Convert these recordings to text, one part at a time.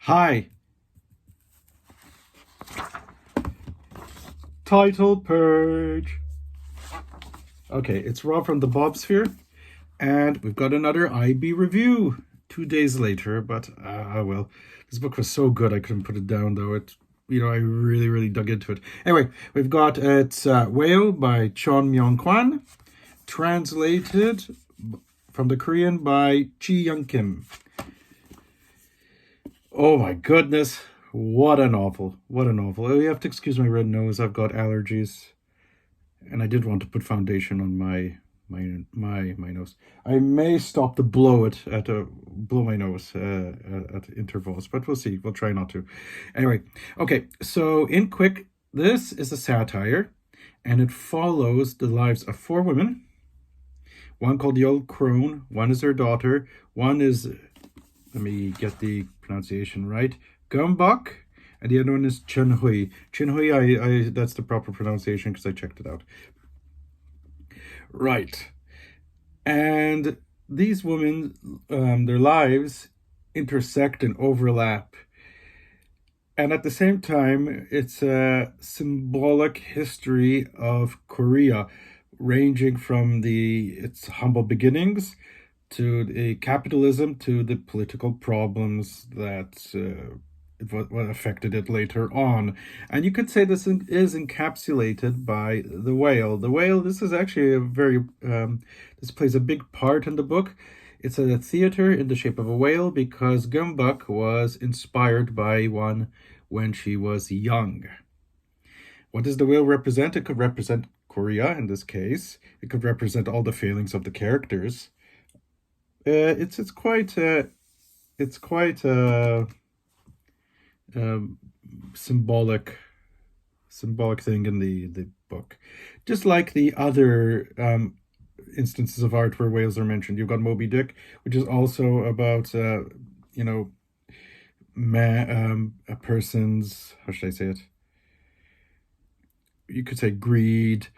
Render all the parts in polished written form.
Hi. Title page. Okay, it's Rob from the Bobs here, and we've got another IB review 2 days later, but well. This book was so good I couldn't put it down, though. I really dug into it. Anyway, we've got it's Whale by Cheon Myeong-Kwan, translated from the Korean by Chi-Young-Kim. Oh my goodness, what a novel. What a novel. Oh, you have to excuse my red nose, I've got allergies. And I did want to put foundation on my nose. I may stop to blow my nose at intervals, but we'll see. We'll try not to. Anyway, okay. So in quick, this is a satire, and it follows the lives of 4 women. One called the Old Crone. One is her daughter. One is, let me get the pronunciation right, Gumbok. And the other one is Chunhui. Chunhui, that's the proper pronunciation because I checked it out. Right. And these women, their lives intersect and overlap. And at the same time, it's a symbolic history of Korea, ranging from its humble beginnings to the capitalism to the political problems that what affected it later on. And you could say this is encapsulated by the whale. The whale, this is actually this plays a big part in the book. It's a theater in the shape of a whale because Gumbuk was inspired by one when she was young. What does the whale represent? It could represent Korea in this case. It could represent all the failings of the characters. It's quite symbolic thing in the book, just like the other instances of art where whales are mentioned. You've got Moby Dick, which is also about a person's, how should I say it, you could say greed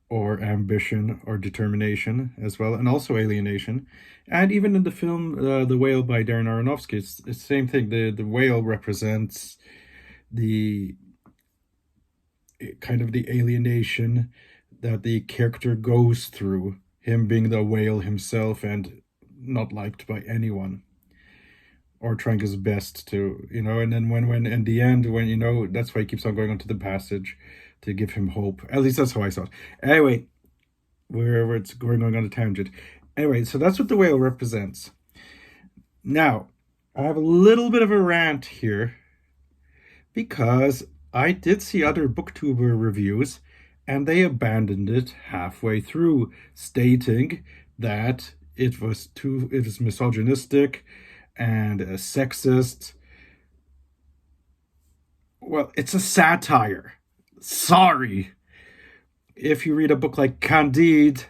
or ambition or determination as well, and also alienation. And even in the film The Whale by Darren Aronofsky, it's the same thing. The whale represents the kind of the alienation that the character goes through, him being the whale himself and not liked by anyone, or trying his best to, and then when in the end, when, that's why he keeps on going onto the passage to give him hope. At least that's how I saw it. Anyway, wherever it's going on a tangent. Anyway, so that's what the whale represents. Now, I have a little bit of a rant here because I did see other booktuber reviews and they abandoned it halfway through, stating that it was misogynistic and sexist. Well, it's a satire. Sorry. If you read a book like Candide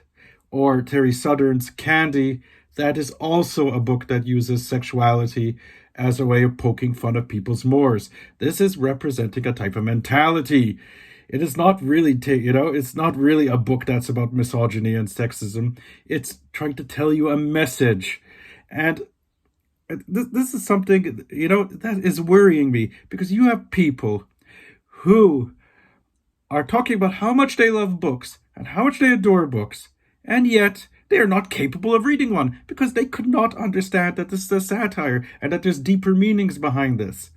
or Terry Southern's Candy, that is also a book that uses sexuality as a way of poking fun of people's mores. This is representing a type of mentality. It is not really, it's not really a book that's about misogyny and sexism. It's trying to tell you a message. And this is something, that is worrying me, because you have people who are talking about how much they love books and how much they adore books, and yet they are not capable of reading one because they could not understand that this is a satire and that there's deeper meanings behind this.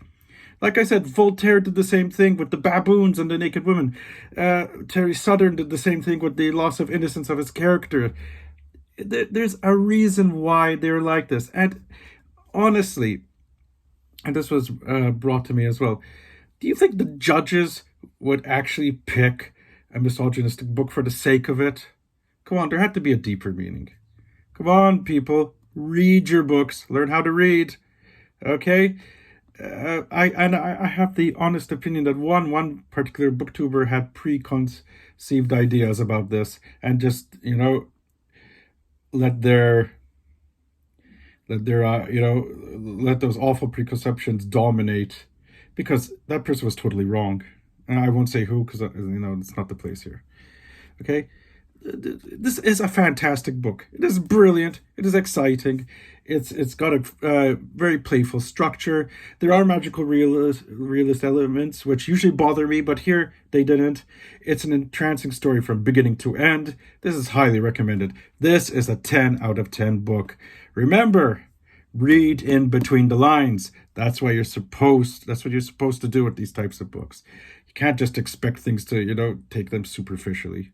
Like I said, Voltaire did the same thing with the baboons and the naked women. Terry Southern did the same thing with the loss of innocence of his character. There's a reason why they're like this. And honestly, and this was brought to me as well, do you think the judges would actually pick a misogynistic book for the sake of it? Come on, there had to be a deeper meaning. Come on, people, read your books, learn how to read. Okay? I have the honest opinion that one particular booktuber had preconceived ideas about this and just, let those awful preconceptions dominate, because that person was totally wrong. And I won't say who because, it's not the place here. Okay? this is a fantastic book. It is brilliant. It is exciting. It's got a very playful structure. There are magical realist elements which usually bother me, but here they didn't. It's an entrancing story from beginning to end. This is highly recommended. This is a 10 out of 10 book. Remember, read in between the lines. That's what you're supposed to do with these types of books. You can't just expect things to, take them superficially.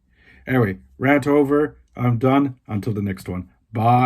Anyway, rant over. I'm done. Until the next one. Bye.